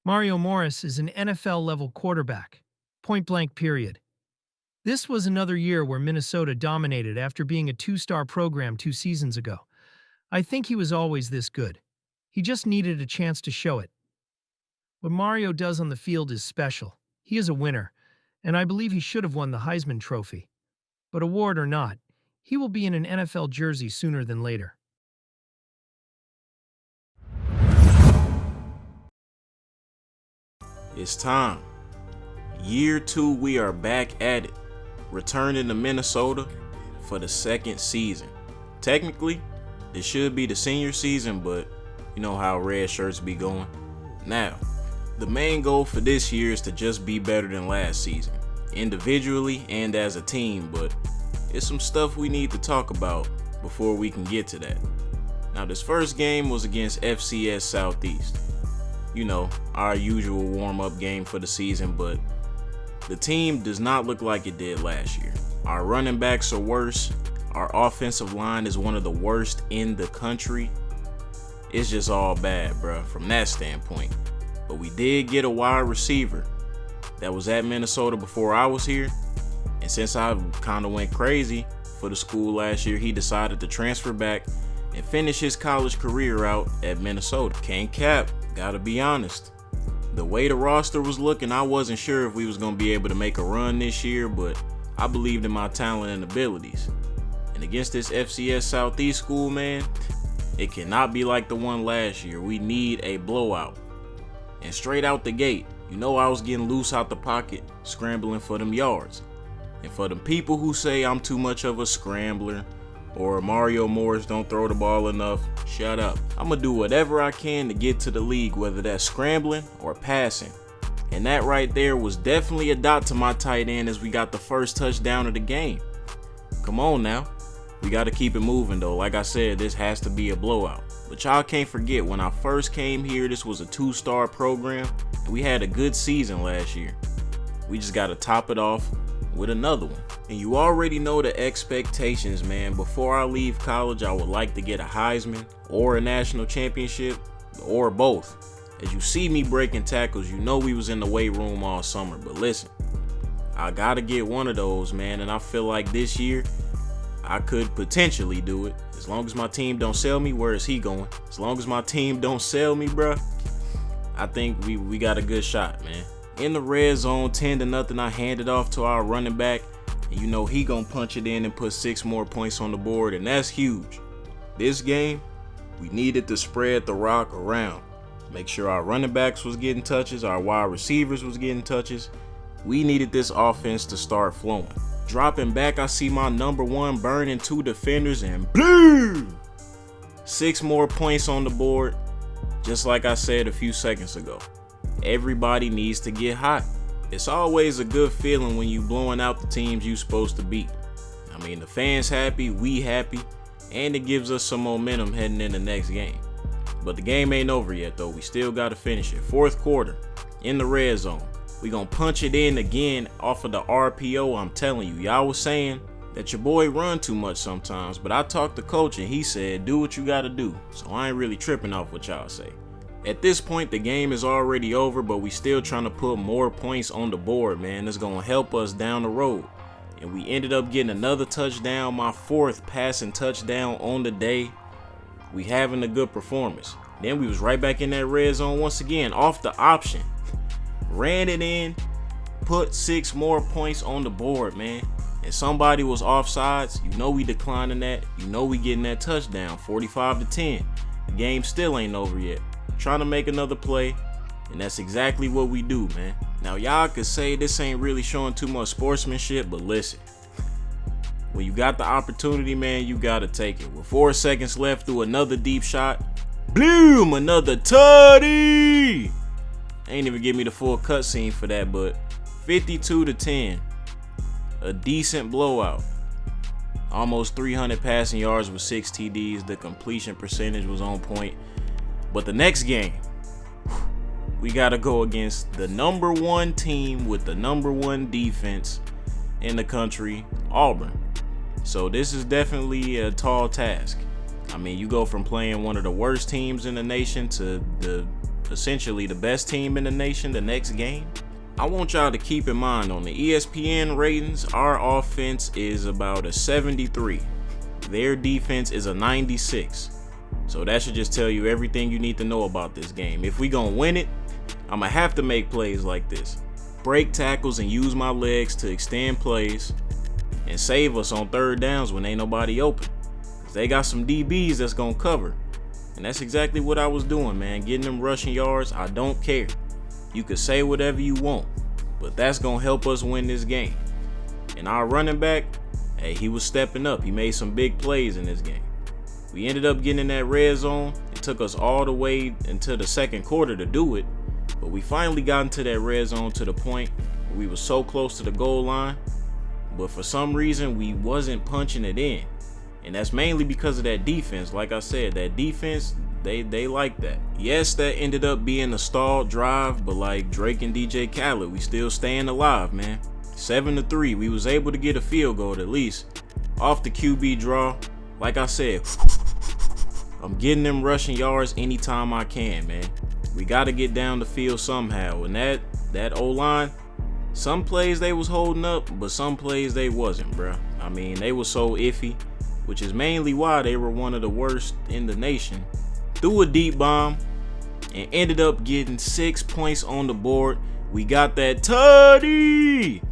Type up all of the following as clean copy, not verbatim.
Mario Morris is an NFL-level quarterback. Point blank, period. This was another year where Minnesota dominated after being a two-star program 2 seasons ago. I think he was always this good. He just needed a chance to show it. What Mario does on the field is special. He is a winner, and I believe he should have won the Heisman Trophy. But award or not, he will be in an NFL jersey sooner than later. It's time. Year 2, we are back at it. Returning to Minnesota for the second season. Technically, this should be the senior season, but you know how red shirts be going. Now, the main goal for this year is to just be better than last season, individually and as a team, but it's some stuff we need to talk about before we can get to that. Now, this first game was against FCS Southeast. You know, our usual warm-up game for the season, but the team does not look like it did last year. Our running backs are worse. Our offensive line is one of the worst in the country. It's just all bad, bruh, from that standpoint. But we did get a wide receiver that was at Minnesota before I was here. And since I kind of went crazy for the school last year, he decided to transfer back and finish his college career out at Minnesota. Can't cap, gotta be honest. The way the roster was looking, I wasn't sure if we was gonna be able to make a run this year, but I believed in my talent and abilities. And against this FCS Southeast school, man, it cannot be like the one last year. We need a blowout. And straight out the gate, you know I was getting loose out the pocket, scrambling for them yards. And for them people who say I'm too much of a scrambler, or Mario Morris don't throw the ball enough, shut up. I'm gonna do whatever I can to get to the league, whether that's scrambling or passing. And that right there was definitely a dot to my tight end as we got the first touchdown of the game. Come on now. We gotta keep it moving though. Like I said, this has to be a blowout. But y'all can't forget, when I first came here, this was a 2-star program, and we had a good season last year. We just gotta top it off with another one. And you already know the expectations, man. Before I leave college, I would like to get a Heisman or a national championship, or both. As you see me breaking tackles, you know we was in the weight room all summer. But listen, I gotta get one of those, man. And I feel like this year, I could potentially do it. As long as my team don't sell me, where is he going? As long as my team don't sell me, bruh, I think we got a good shot, man. In the red zone, 10-0, I hand it off to our running back. And you know he gonna punch it in and put 6 more points on the board, and that's huge. This game, we needed to spread the rock around. Make sure our running backs was getting touches, our wide receivers was getting touches. We needed this offense to start flowing. Dropping back, I see my number 1 burning 2 defenders, and boom! 6 more points on the board. Just like I said a few seconds ago, everybody needs to get hot. It's always a good feeling when you blowing out the teams you supposed to beat. I mean, the fans happy, we happy, and it gives us some momentum heading in the next game. But the game ain't over yet though. We still gotta finish it. 4th quarter, in the red zone. We gonna punch it in again off of the RPO. I'm telling you, y'all was saying that your boy run too much sometimes, but I talked to coach and he said, do what you gotta do. So I ain't really tripping off what y'all say. At this point, the game is already over, but we still trying to put more points on the board, man. It's going to help us down the road. And we ended up getting another touchdown, my 4th passing touchdown on the day. We having a good performance. Then we was right back in that red zone once again, off the option. Ran it in, put 6 more points on the board, man. And somebody was offsides. You know we declining that. You know we getting that touchdown, 45-10. The game still ain't over yet. Trying to make another play, and that's exactly what we do, man. Now y'all could say this ain't really showing too much sportsmanship, but listen, when you got the opportunity, man, you gotta take it. With 4 seconds left, through another deep shot, boom, another tutty. Ain't even give me the full cutscene for that, but 52-10, a decent blowout. Almost 300 passing yards with 6 TDs. The completion percentage was on point. But the next game, we got to go against the number 1 team with the number 1 defense in the country, Auburn. So this is definitely a tall task. I mean, you go from playing one of the worst teams in the nation to the essentially the best team in the nation the next game. I want y'all to keep in mind on the ESPN ratings, our offense is about a 73. Their defense is a 96. So that should just tell you everything you need to know about this game. If we gonna win it, I'm gonna have to make plays like this. Break tackles and use my legs to extend plays and save us on third downs when ain't nobody open. Cause they got some DBs that's gonna cover. And that's exactly what I was doing, man. Getting them rushing yards, I don't care. You could say whatever you want, but that's gonna help us win this game. And our running back, hey, he was stepping up. He made some big plays in this game. We ended up getting in that red zone. It took us all the way into the second quarter to do it, but we finally got into that red zone to the point where we were so close to the goal line, but for some reason we wasn't punching it in. And that's mainly because of that defense. Like I said, that defense, they like that. Yes, that ended up being a stalled drive, but like Drake and DJ Khaled, we still staying alive, man. 7-3, we was able to get a field goal at least off the QB draw. Like I said, I'm getting them rushing yards anytime I can, man. We got to get down the field somehow. And that O-line, some plays they was holding up, but some plays they wasn't, bro. I mean, they was so iffy, which is mainly why they were one of the worst in the nation. Threw a deep bomb and ended up getting 6 points on the board. We got that tutty.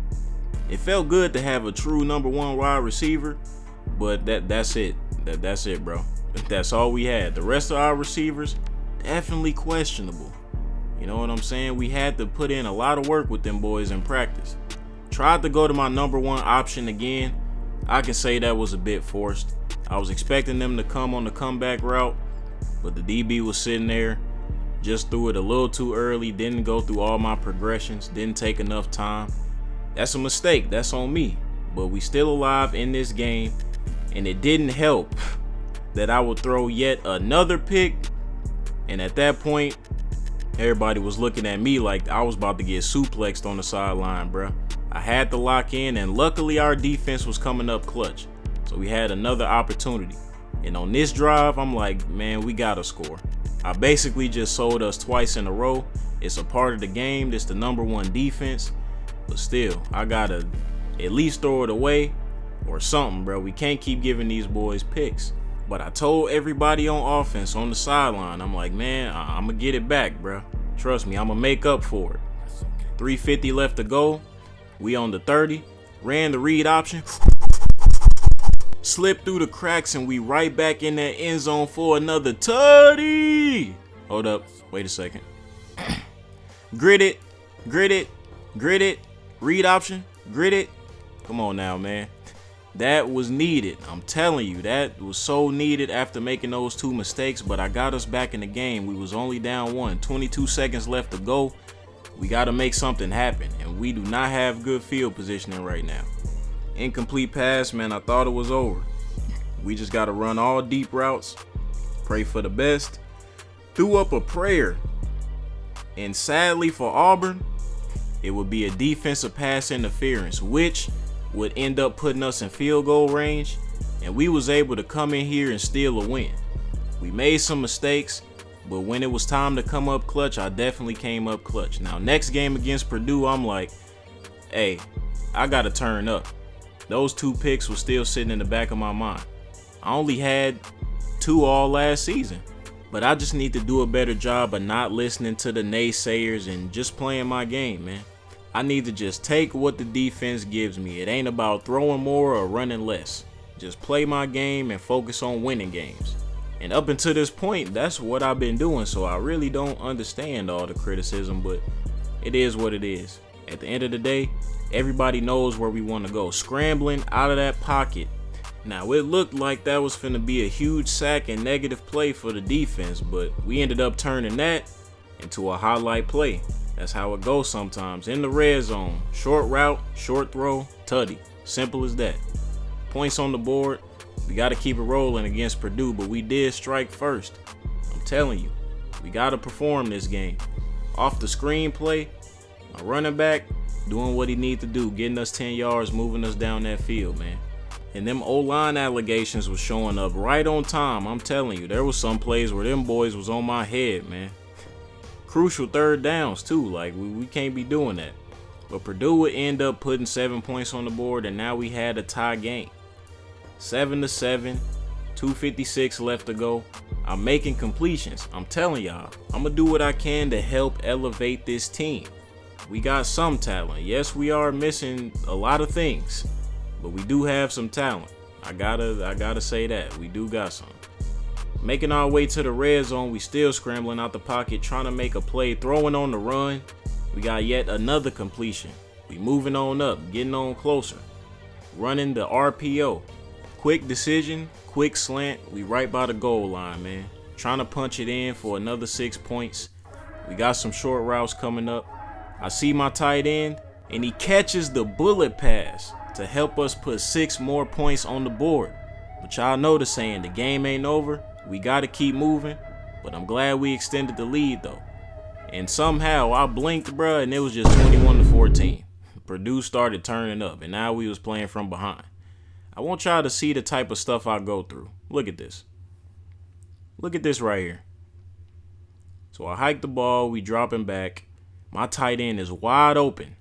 It felt good to have a true number one wide receiver, but that's it. That's it, bro. That's all we had. The rest of our receivers, definitely questionable. You know what I'm saying? We had to put in a lot of work with them boys in practice. Tried to go to my number one option again. I can say that was a bit forced. I was expecting them to come on the comeback route, but the DB was sitting there, just threw it a little too early, didn't go through all my progressions, didn't take enough time. That's a mistake, that's on me. But we still alive in this game, and it didn't help that I would throw yet another pick. And at that point, everybody was looking at me like I was about to get suplexed on the sideline, bro. I had to lock in, and luckily our defense was coming up clutch. So we had another opportunity. And on this drive, I'm like, man, we gotta score. I basically just sold us twice in a row. It's a part of the game. It's the number one defense. But still, I gotta at least throw it away or something, bro. We can't keep giving these boys picks. But I told everybody on offense on the sideline, I'm like, man, I'm gonna get it back, bro. Trust me, I'm gonna make up for it. 3:50 left to go. We on the 30. Ran the read option. Slipped through the cracks, and we right back in that end zone for another tutty. Hold up. Wait a second. Grit it. Read option. Grit it. Come on now, man. That was needed. I'm telling you, that was so needed after making those two mistakes, but I got us back in the game. We was only down 1. 22 seconds left to go. We got to make something happen, and we do not have good field positioning right now. Incomplete pass, man. I thought it was over. We just got to run all deep routes, pray for the best. Threw up a prayer, and sadly for Auburn, it would be a defensive pass interference, which would end up putting us in field goal range, and we was able to come in here and steal a win. We made some mistakes, but when it was time to come up clutch, I definitely came up clutch. Now, next game against Purdue, I'm like, hey, I got to turn up. Those 2 picks were still sitting in the back of my mind. I only had 2 all last season, but I just need to do a better job of not listening to the naysayers and just playing my game, man. I need to just take what the defense gives me. It ain't about throwing more or running less. Just play my game and focus on winning games. And up until this point, that's what I've been doing, so I really don't understand all the criticism, but it is what it is. At the end of the day, everybody knows where we want to go. Scrambling out of that pocket. Now, it looked like that was finna be a huge sack and negative play for the defense, but we ended up turning that into a highlight play. That's how it goes sometimes. In the red zone, short route, short throw, tutty. Simple as that. Points on the board. We got to keep it rolling against Purdue, but we did strike first. I'm telling you, we got to perform this game. Off the screenplay, my running back doing what he need to do, getting us 10 yards, moving us down that field, man. And them O-line allegations was showing up right on time. I'm telling you, there was some plays where them boys was on my head, man. crucial third downs too. Like we can't be doing that. But Purdue would end up putting 7 points on the board, and now we had a tie game. 7-7, 2:56 left to go. I'm making completions. I'm telling y'all, I'm gonna do what I can to help elevate this team. We got some talent. Yes, we are missing a lot of things, but we do have some talent. I gotta say that. We do got some. Making our way to the red zone, we still scrambling out the pocket, trying to make a play, throwing on the run. We got yet another completion. We moving on up, getting on closer. Running the RPO. Quick decision, quick slant. We right by the goal line, man. Trying to punch it in for another 6 points. We got some short routes coming up. I see my tight end, and he catches the bullet pass to help us put 6 more points on the board. But y'all know the saying, the game ain't over. We got to keep moving. But I'm glad we extended the lead, though. And somehow I blinked, bruh, and it was just 21-14. Purdue started turning up, and now we was playing from behind. I want y'all to see the type of stuff I go through. Look at this. Look at this right here. So I hike the ball, we dropping back. My tight end is wide open.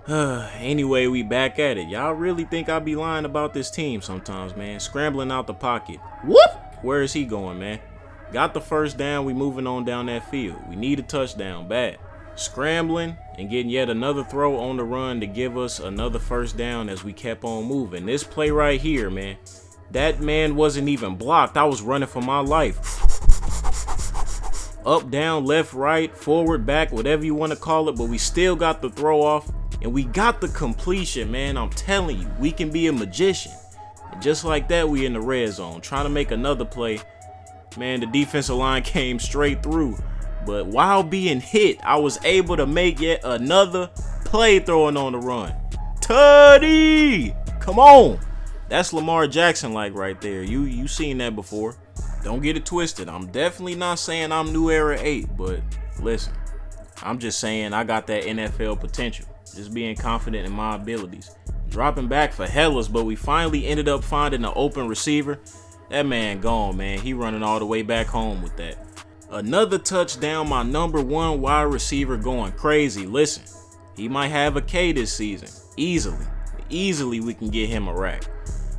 Anyway, we back at it. Y'all really think I be lying about this team sometimes, man. Scrambling out the pocket. Whoop! Where is he going, man? Got the first down, we moving on down that field. We need a touchdown, bad. Scrambling and getting yet another throw on the run to give us another first down as we kept on moving. This play right here, man. That man wasn't even blocked. I was running for my life. Up, down, left, right, forward, back, whatever you want to call it. But we still got the throw off and we got the completion, man. I'm telling you, we can be a magician. And just like that, we in the red zone trying to make another play. Man, the defensive line came straight through. But while being hit, I was able to make yet another play throwing on the run. Tutty! Come on! That's Lamar Jackson like right there. You seen that before. Don't get it twisted. I'm definitely not saying I'm New Era 8, but listen. I'm just saying I got that NFL potential. Just being confident in my abilities. Dropping back for Hellas, but we finally ended up finding an open receiver. That man gone, man. He running all the way back home with that. Another touchdown, my #1 wide receiver going crazy. Listen, he might have a K this season. Easily we can get him a rack.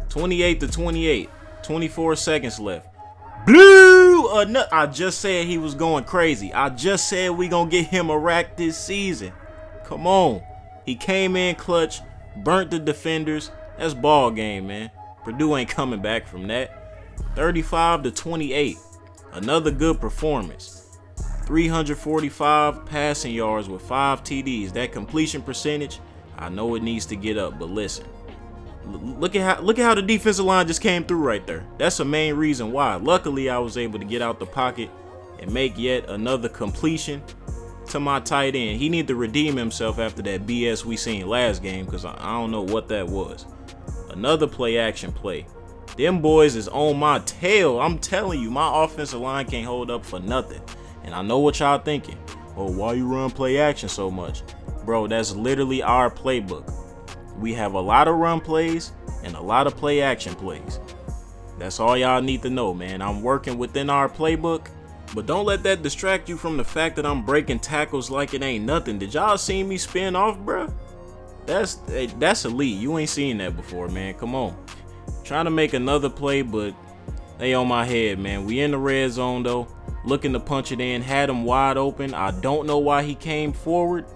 28-28, 24 seconds left. Blue! I just said he was going crazy. I just said we gonna get him a rack this season. Come on. He came in clutch, burnt the defenders. That's ball game, man. Purdue ain't coming back from that. 35-28. Another good performance. 345 passing yards with 5 TDs. That completion percentage, I know it needs to get up, but listen. Look at how the defensive line just came through right there. That's the main reason why. Luckily, I was able to get out the pocket and make yet another completion to my tight end. He need to redeem himself after that BS we seen last game, because I don't know what that was. Another play action play. Them boys is on my tail. I'm telling you, my offensive line can't hold up for nothing. And I know what y'all thinking. Oh, why you run play action so much? Bro, that's literally our playbook. We have a lot of run plays and a lot of play action plays. That's all y'all need to know, man. I'm working within our playbook. But don't let that distract you from the fact that I'm breaking tackles like it ain't nothing. Did y'all see me spin off, bro? That's elite. You ain't seen that before, man. Come on. Trying to make another play, but they on my head, man. We in the red zone, though. Looking to punch it in. Had him wide open. I don't know why he came forward,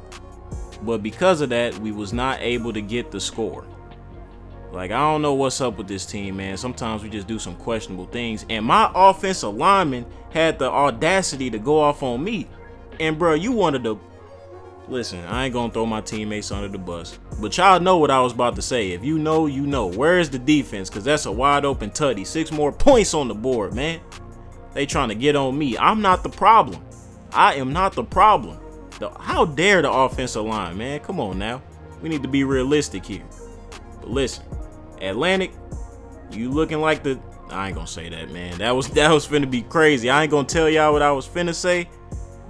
but because of that, we was not able to get the score. Like, I don't know what's up with this team, man. Sometimes we just do some questionable things. And my offensive lineman had the audacity to go off on me. And, bro, you wanted to... Listen, I ain't gonna throw my teammates under the bus. But y'all know what I was about to say. If you know, you know. Where is the defense? Because that's a wide open tutty. 6 more points on the board, man. They trying to get on me. I'm not the problem. I am not the problem. How dare the offensive line, man? Come on now. We need to be realistic here. But listen, Atlantic, you looking like the... I ain't gonna say that, man. That was finna be crazy. I ain't gonna tell y'all what I was finna say.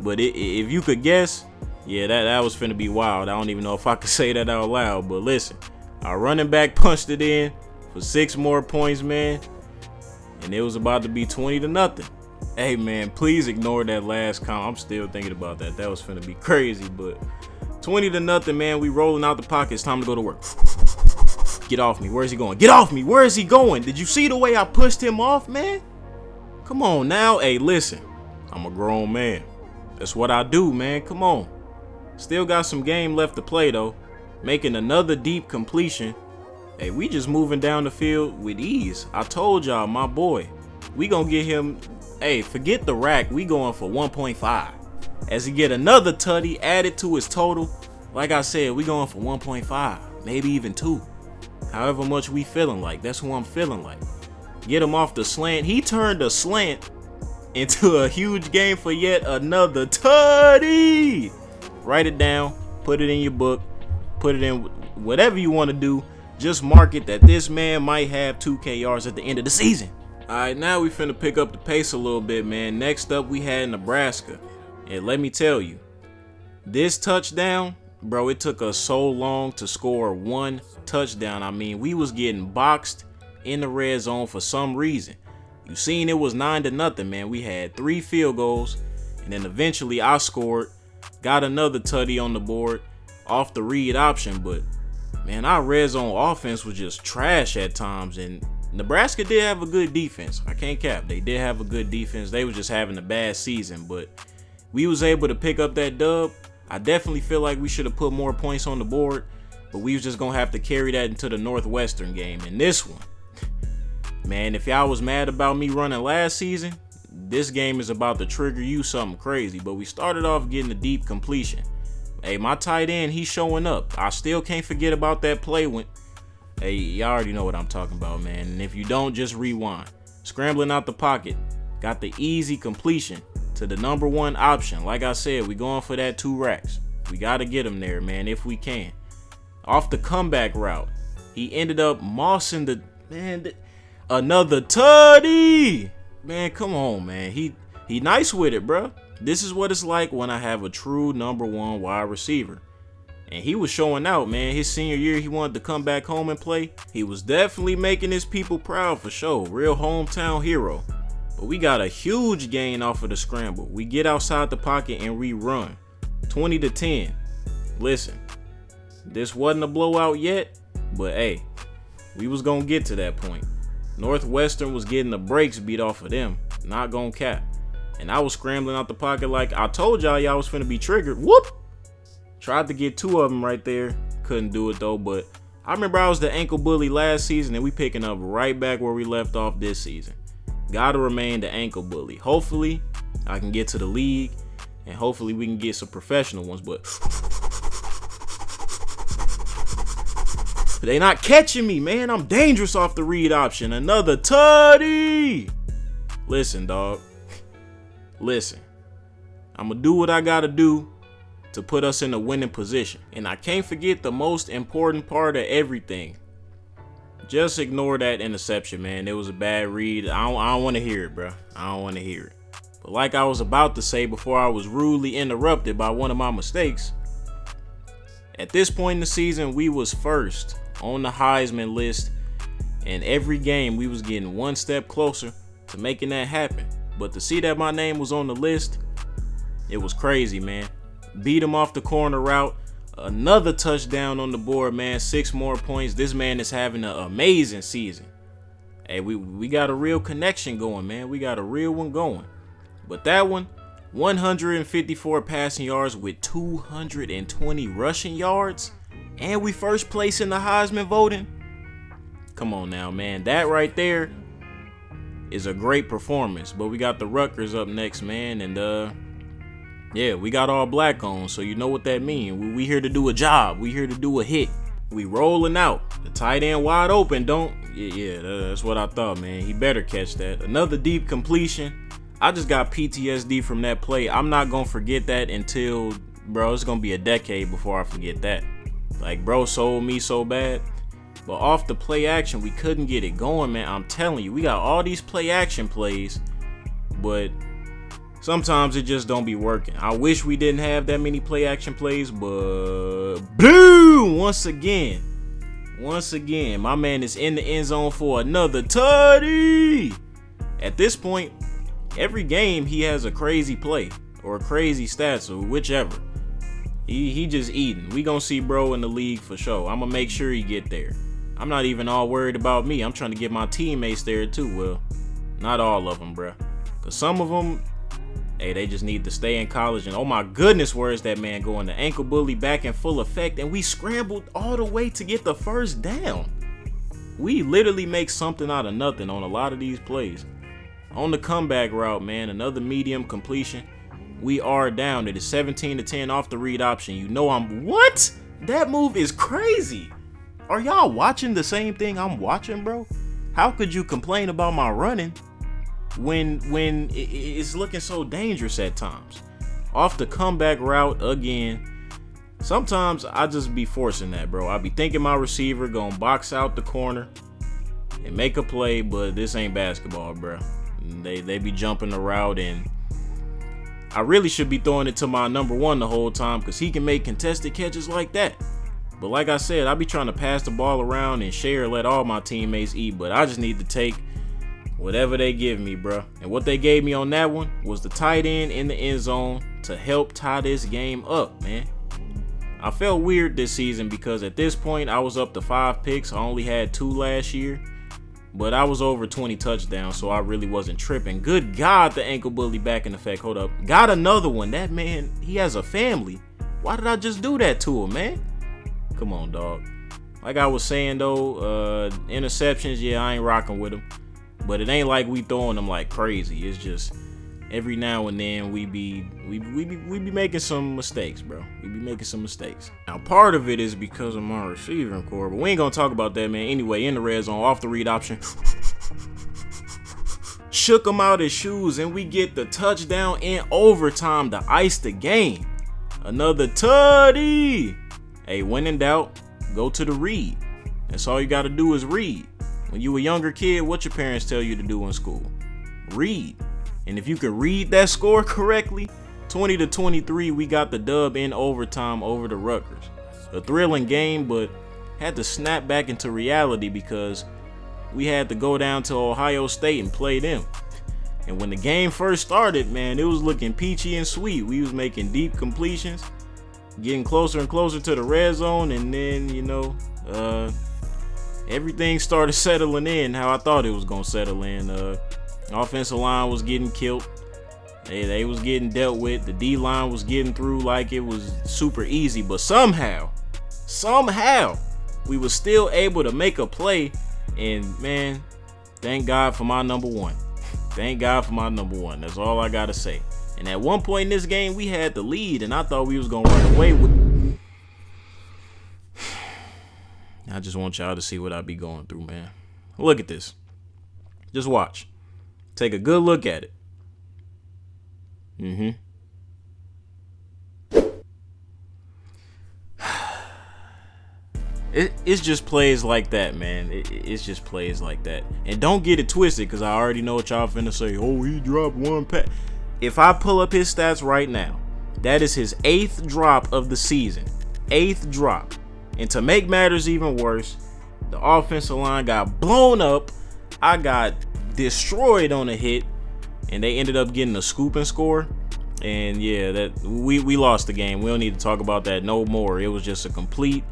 But if you could guess... Yeah, that was finna be wild. I don't even know if I could say that out loud. But listen, our running back punched it in for 6 more points, man. And it was about to be 20-0. Hey man, please ignore that last comment. I'm still thinking about that. That was finna be crazy, but 20-0, man. We rolling out the pocket. It's time to go to work. Get off me. Where's he going? Get off me. Where is he going? Did you see the way I pushed him off, man? Come on now. Hey, listen. I'm a grown man. That's what I do, man. Come on. Still got some game left to play, though. Making another deep completion. Hey, we just moving down the field with ease. I told y'all, my boy. We gonna get him. Hey, forget the rack. We going for 1.5. As he get another tutty added to his total. Like I said, we going for 1.5. Maybe even 2. However much we feeling like. That's who I'm feeling like. Get him off the slant. He turned the slant into a huge game for yet another tutty. Write it down. Put it in your book. Put it in whatever you want to do. Just mark it that this man might have 2K yards at the end of the season. Alright, now we finna pick up the pace a little bit, man. Next up, we had Nebraska. And let me tell you, this touchdown, bro, it took us so long to score one touchdown. I mean, we was getting boxed in the red zone for some reason. You seen it was 9-0, man. We had 3 field goals, and then eventually I scored, got another tutty on the board off the read option, but man, our red zone offense was just trash at times, and Nebraska did have a good defense. I can't cap. They did have a good defense. They was just having a bad season, but we was able to pick up that dub. I definitely feel like we should have put more points on the board, but we was just going to have to carry that into the Northwestern game. And this one, man, if y'all was mad about me running last season, this game is about to trigger you something crazy. But we started off getting a deep completion. Hey, my tight end, he's showing up. I still can't forget about that play when... Hey, y'all already know what I'm talking about, man. And if you don't, just rewind. Scrambling out the pocket. Got the easy completion to the number 1 option. Like I said, we going for that 2 racks. We got to get him there, man, if we can. Off the comeback route, he ended up mossing the... Man, another tutty! Man, come on, man. He nice with it, bro. This is what it's like when I have a true number 1 wide receiver. And he was showing out, man. His senior year, he wanted to come back home and play. He was definitely making his people proud for sure. Real hometown hero. But we got a huge gain off of the scramble. We get outside the pocket and we run. 20-10. Listen, this wasn't a blowout yet, but hey, we was gonna get to that point. Northwestern was getting the brakes beat off of them. Not gonna cap. And I was scrambling out the pocket like I told y'all was finna be triggered. Whoop! Tried to get 2 of them right there. Couldn't do it though, but I remember I was the ankle bully last season and we picking up right back where we left off this season. Gotta remain the ankle bully. Hopefully, I can get to the league and hopefully we can get some professional ones, but they not catching me, man. I'm dangerous off the read option. Another tutty. Listen, dog. Listen. I'm gonna do what I gotta do to put us in a winning position. And I can't forget the most important part of everything. Just ignore that interception, man. It was a bad read. I don't want to hear it, bro. I don't want to hear it. But like I was about to say before I was rudely interrupted by one of my mistakes, at this point in the season, we was first on the Heisman list. And every game, we was getting one step closer to making that happen. But to see that my name was on the list, it was crazy, man. Beat him off the corner route. Another touchdown on the board, man. 6 more points. This man is having an amazing season. Hey, we got a real connection going, man. We got a real one going. But that one, 154 passing yards with 220 rushing yards. And we first place in the Heisman voting. Come on now, man. That right there is a great performance. But we got the Rutgers up next, man. And, yeah, we got all black on, so you know what that means. We here to do a job. We here to do a hit. We rolling out. The tight end wide open, don't? Yeah, that's what I thought, man. He better catch that. Another deep completion. I just got PTSD from that play. I'm not going to forget that until, bro, it's going to be a decade before I forget that. Like, bro sold me so bad. But off the play action, we couldn't get it going, man. I'm telling you, we got all these play action plays, but sometimes it just don't be working. I wish we didn't have that many play action plays, but boom! Once again, my man is in the end zone for another tutty. At this point, every game he has a crazy play or a crazy stats or whichever. He just eating. We gonna see bro in the league for sure. I'm gonna make sure he get there. I'm not even all worried about me. I'm trying to get my teammates there too. Well, not all of them, bro. Cause some of them, hey, they just need to stay in college. And oh my goodness, where is that man going? The ankle bully back in full effect, and we scrambled all the way to get the first down. We literally make something out of nothing on a lot of these plays. On the comeback route, man, another medium completion. We are down. It is 17-10 off the read option. You know what? That move is crazy. Are y'all watching the same thing I'm watching, bro? How could you complain about my running when it's looking so dangerous at times? Off the comeback route again. Sometimes I just be forcing that, bro. I be thinking my receiver gonna box out the corner and make a play, but this ain't basketball, bro. They be jumping the route, and I really should be throwing it to my number one the whole time because he can make contested catches like that. But like I said, I be trying to pass the ball around and share, let all my teammates eat, but I just need to take whatever they give me, bro. And what they gave me on that one was the tight end in the end zone to help tie this game up, man. I felt weird this season because at this point I was up to 5 picks. I only had 2 last year, but I was over 20 touchdowns, so I really wasn't tripping. Good God, the ankle bully back in effect. Hold up. Got another one. That man, he has a family. Why did I just do that to him, man? Come on, dog. Like I was saying, though, interceptions, yeah, I ain't rocking with them. But it ain't like we throwing them like crazy. It's just every now and then we be making some mistakes, bro. We be making some mistakes. Now, part of it is because of my receiving core, but we ain't gonna talk about that, man. Anyway, in the red zone, off the read option, shook him out his shoes, and we get the touchdown in overtime to ice the game. Another tutty. Hey, when in doubt, go to the read. That's all you gotta do is read. When you a younger kid, what your parents tell you to do in school? Read. And if you can read that score correctly, 20-23, we got the dub in overtime over the Rutgers. A thrilling game, but had to snap back into reality because we had to go down to Ohio State and play them. And when the game first started, man, it was looking peachy and sweet. We was making deep completions, getting closer and closer to the red zone, and then, everything started settling in how I thought it was going to settle in. Offensive line was getting killed. They was getting dealt with. The D-line was getting through like it was super easy. But somehow, we was still able to make a play. And, man, thank God for my number one. Thank God for my number one. That's all I got to say. And at one point in this game, we had the lead, and I thought we was going to run away with it. I just want y'all to see what I be going through, man. Look at this. Just watch. Take a good look at it. It's just plays like that, man. It's just plays like that. And don't get it twisted, because I already know what y'all finna say. Oh, he dropped 1 pass. If I pull up his stats right now, that is his 8th drop of the season. 8th drop. And to make matters even worse, the offensive line got blown up. I got destroyed on a hit, and they ended up getting a scoop and score. And yeah, that we lost the game. We don't need to talk about that no more. It was just a complete.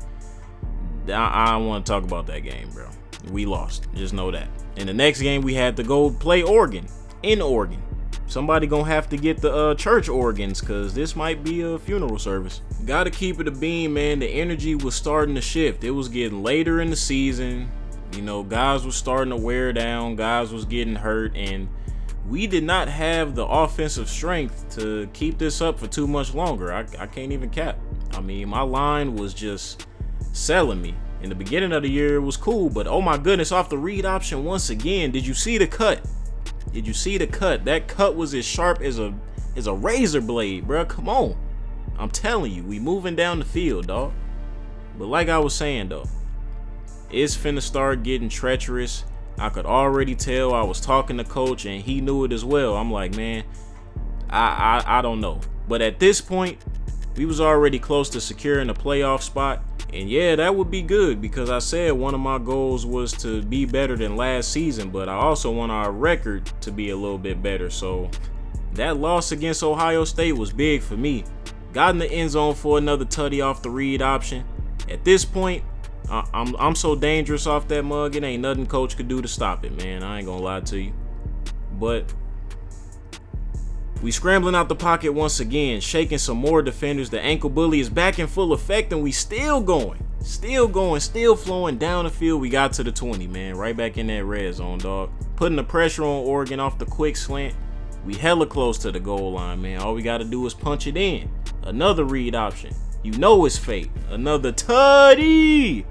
I don't want to talk about that game, bro. We lost. Just know that. In the next game, we had to go play Oregon in Oregon. Somebody gonna have to get the church organs, because this might be a funeral service. Gotta keep it a beam, man. The energy was starting to shift. It was getting later in the season. Guys was starting to wear down. Guys was getting hurt. And we did not have the offensive strength to keep this up for too much longer. I can't even cap. I mean, my line was just selling me. In the beginning of the year, it was cool. But oh my goodness, off the read option once again. Did you see the cut? Did you see the cut? That cut was as sharp as a razor blade, bro. Come on. I'm telling you, we moving down the field, dog. But like I was saying, though, it's finna start getting treacherous. I could already tell. I was talking to coach, and he knew it as well. I'm like, man, I don't know. But at this point, we was already close to securing a playoff spot. And yeah, that would be good because I said one of my goals was to be better than last season, but I also want our record to be a little bit better. So that loss against Ohio State was big for me. Got in the end zone for another tutty off the read option. At this point, I'm so dangerous off that mug, it ain't nothing coach could do to stop it, man. I ain't gonna lie to you. But we scrambling out the pocket once again, shaking some more defenders. The ankle bully is back in full effect, and we still going, still flowing down the field. We got to the 20, man. Right back in that red zone, dog. Putting the pressure on Oregon off the quick slant. We hella close to the goal line, man. All we got to do is punch it in. Another read option. You know it's fate. Another tutty.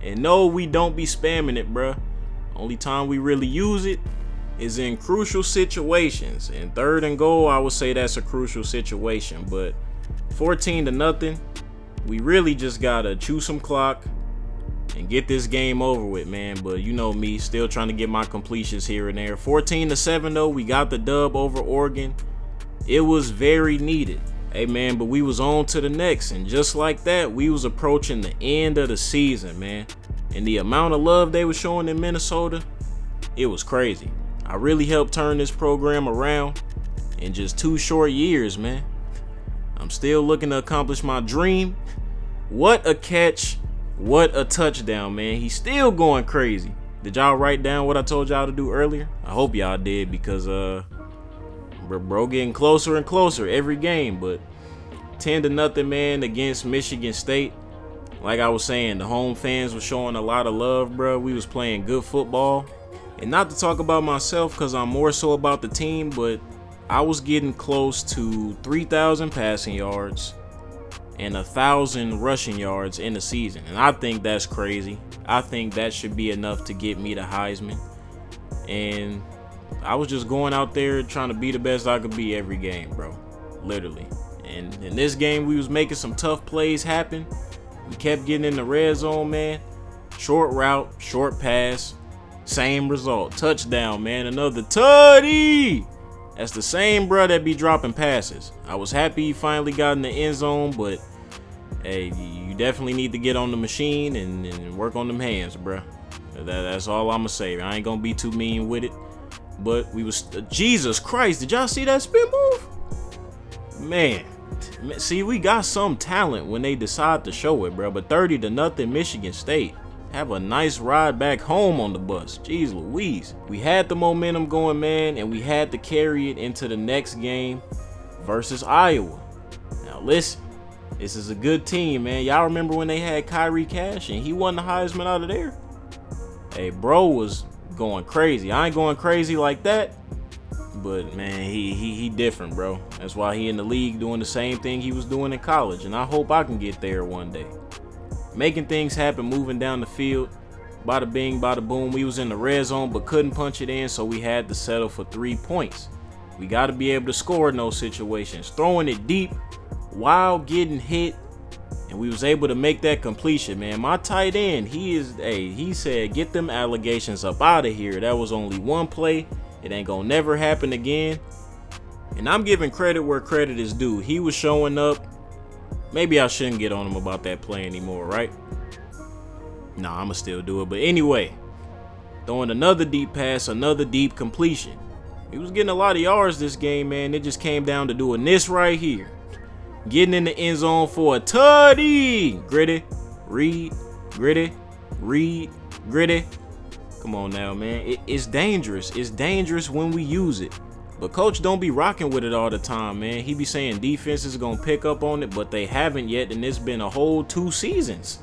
And no, we don't be spamming it, bruh. Only time we really use it is in crucial situations. And 3rd and goal, I would say that's a crucial situation. But 14-0, we really just gotta chew some clock and get this game over with, man. But you know me, still trying to get my completions here and there. 14-7 though, we got the dub over Oregon. It was very needed. Hey man, but we was on to the next, and just like that, we was approaching the end of the season, man. And the amount of love they were showing in Minnesota, it was crazy. I really helped turn this program around in just 2 short years, man. I'm still looking to accomplish my dream. What a catch. What a touchdown, man. He's still going crazy. Did y'all write down what I told y'all to do earlier? I hope y'all did, because bro getting closer and closer every game. But 10-0, man, against Michigan State. Like I was saying, the home fans were showing a lot of love, bro. We was playing good football. And not to talk about myself, because I'm more so about the team, but I was getting close to 3,000 passing yards and 1,000 rushing yards in the season. And I think that's crazy. I think that should be enough to get me the Heisman. And I was just going out there trying to be the best I could be every game, bro. Literally. And in this game, we was making some tough plays happen. We kept getting in the red zone, man. Short route, short pass. Same result. Touchdown, man. Another tutty. That's the same bro that be dropping passes. I was happy he finally got in the end zone, but hey, you definitely need to get on the machine and work on them hands, bro. That's all I'm gonna say. I ain't gonna be too mean with it. But we was Jesus Christ, did y'all see that spin move? Man, see, we got some talent when they decide to show it, bro. But 30-0 Michigan State. Have a nice ride back home on the bus. Jeez Louise. We had the momentum going, man, and we had to carry it into the next game versus Iowa. Now listen, this is a good team, man. Y'all remember when they had Kyrie Cash and he won the Heisman out of there? Hey, bro was going crazy. I ain't going crazy like that, but man, he different, bro. That's why he in the league doing the same thing he was doing in college, and I hope I can get there one day. Making things happen, moving down the field. Bada bing, bada boom. We was in the red zone but couldn't punch it in, so we had to settle for 3 points. We got to be able to score in those situations. Throwing it deep while getting hit, and we was able to make that completion, man. My tight end, he said, get them allegations up out of here. That was only one play. It ain't gonna never happen again. And I'm giving credit where credit is due. He was showing up. Maybe I shouldn't get on him about that play anymore, right? Nah, I'ma still do it. But anyway, throwing another deep pass, another deep completion. He was getting a lot of yards this game, man. It just came down to doing this right here. Getting in the end zone for a tutty. Gritty, read, gritty, read, gritty. Come on now, man. It's dangerous. It's dangerous when we use it. But coach don't be rocking with it all the time, man. He be saying defenses are going to pick up on it, but they haven't yet, and it's been a whole 2 seasons.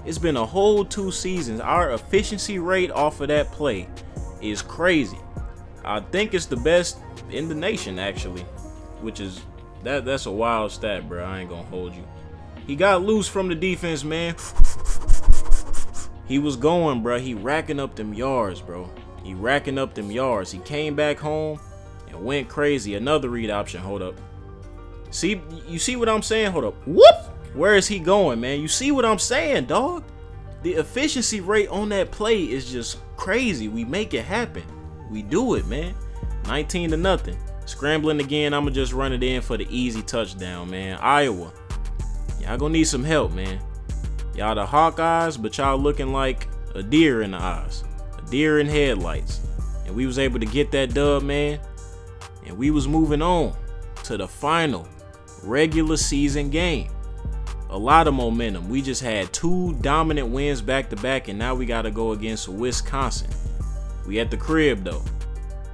It's been a whole 2 seasons. Our efficiency rate off of that play is crazy. I think it's the best in the nation, actually, which is, that's a wild stat, bro. I ain't going to hold you. He got loose from the defense, man. He was going, bro. He racking up them yards, bro. He racking up them yards. He came back home and went crazy. Another read option. Hold up. See, you see what I'm saying? Hold up. Whoop! Where is he going, man? You see what I'm saying, dog? The efficiency rate on that play is just crazy. We make it happen. We do it, man. 19-0. Scrambling again. I'ma just run it in for the easy touchdown, man. Iowa. Y'all gonna need some help, man. Y'all the Hawkeyes, but y'all looking like a deer in the eyes, a deer in headlights. And we was able to get that dub, man. And we was moving on to the final regular season game. A lot of momentum. We just had 2 dominant wins back to back, and now we got to go against Wisconsin. We at the crib though.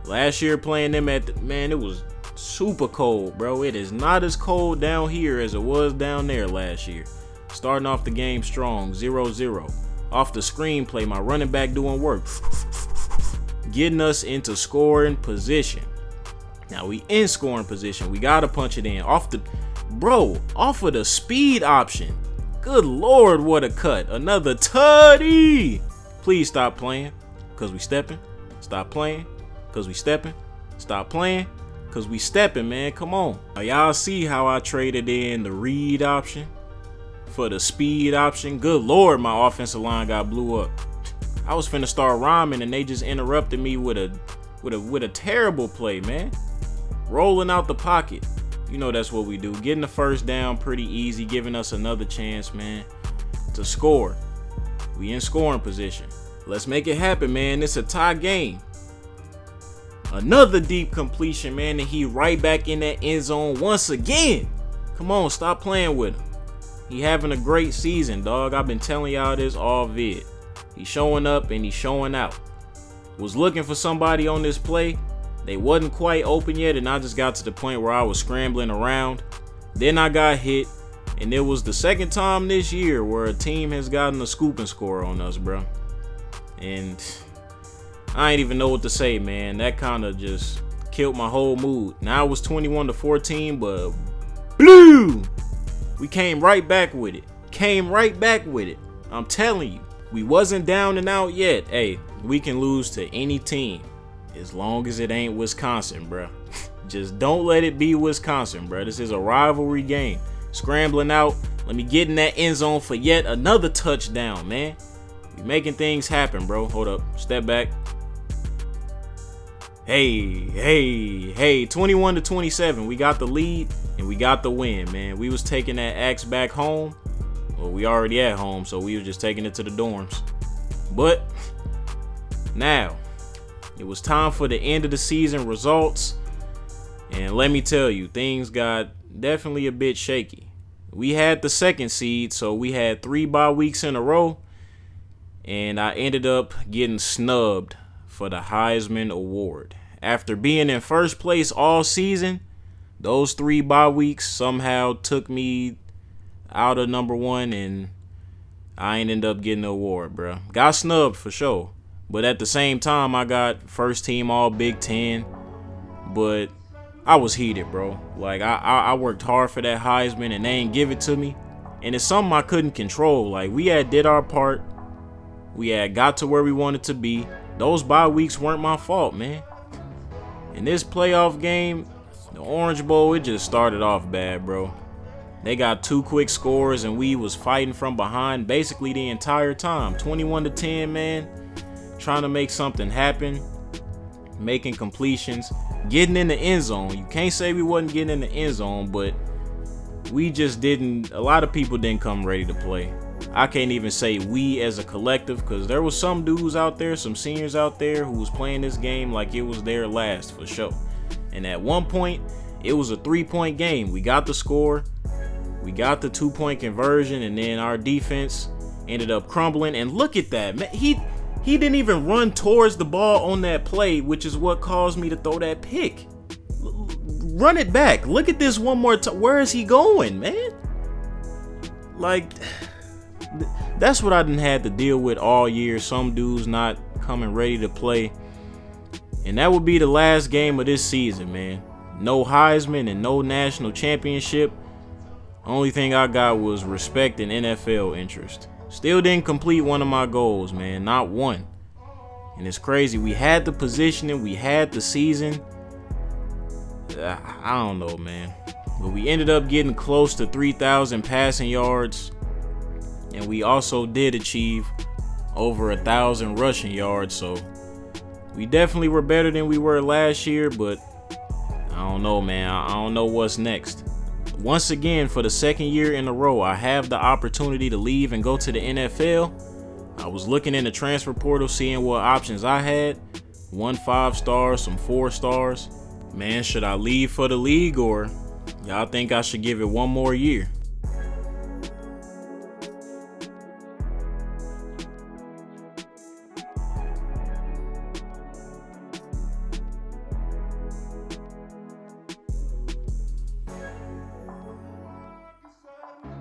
Last year playing them man, it was super cold, bro. It is not as cold down here as it was down there last year. Starting off the game strong, 0-0. Off the screenplay, my running back doing work. Getting us into scoring position. Now we in scoring position. We got to punch it in. Off of the speed option. Good Lord, what a cut. Another tutty. Please stop playing, because we stepping. Stop playing, because we stepping. Stop playing, because we stepping, man. Come on. Now, y'all see how I traded in the read option for the speed option? Good Lord, my offensive line got blew up. I was finna start rhyming, and they just interrupted me with a terrible play, man. Rolling out the pocket. You know that's what we do. Getting the first down pretty easy, giving us another chance, man, to score. We in scoring position. Let's make it happen, man. It's a tie game. Another deep completion, man, and he right back in that end zone once again. Come on, stop playing with him. He having a great season, dog. I've been telling y'all this all vid. He's showing up and he's showing out. Was looking for somebody on this play. They wasn't quite open yet, and I just got to the point where I was scrambling around. Then I got hit, and it was the second time this year where a team has gotten a scoop and score on us, bro. And I ain't even know what to say, man. That kind of just killed my whole mood. Now it was 21-14, but blue, we came right back with it. I'm telling you, we wasn't down and out yet. Hey, we can lose to any team. As long as it ain't Wisconsin, bro. Just don't let it be Wisconsin, bro. This is a rivalry game. Scrambling out. Let me get in that end zone for yet another touchdown, man. We making things happen, bro. Hold up. Step back. Hey. 21-27. We got the lead and we got the win, man. We was taking that axe back home. Well, we already at home, so we was just taking it to the dorms. But now, it was time for the end of the season results, and let me tell you, things got definitely a bit shaky. We had the 2nd seed, so we had 3 bye weeks in a row, and I ended up getting snubbed for the Heisman Award. After being in first place all season, those 3 bye weeks somehow took me out of number 1, and I ain't end up getting the award, bro. Got snubbed for sure. But at the same time, I got first team all BIG10. But I was heated, bro. Like, I worked hard for that Heisman, and they ain't give it to me. And it's something I couldn't control. Like, we had did our part. We had got to where we wanted to be. Those bye weeks weren't my fault, man. In this playoff game, the Orange Bowl, it just started off bad, bro. They got 2 quick scores, and we was fighting from behind basically the entire time. 21-10, man. Trying to make something happen, making completions, getting in the end zone. You can't say we wasn't getting in the end zone, but we just didn't. A lot of people didn't come ready to play. I can't even say we as a collective, because there was some dudes out there, some seniors out there who was playing this game like it was their last for sure. And at one point, it was a 3-point game. We got the score, we got the 2-point conversion, and then our defense ended up crumbling. And look at that, man. He didn't even run towards the ball on that play, which is what caused me to throw that pick. Run it back. Look at this one more time. Where is he going, man? Like, that's what I done had to deal with all year. Some dudes not coming ready to play. And that would be the last game of this season, man. No Heisman and no national championship. Only thing I got was respect and NFL interest. Still didn't complete one of my goals, man. Not one. And it's crazy. We had the positioning. We had the season. I don't know, man. But we ended up getting close to 3,000 passing yards. And we also did achieve over 1,000 rushing yards. So we definitely were better than we were last year. But I don't know, man. I don't know what's next. Once again, for the second year in a row, I have the opportunity to leave and go to the NFL. I was looking in the transfer portal, seeing what options I had. 1 5-star, some 4 stars. Man, should I leave for the league, or y'all think I should give it one more year?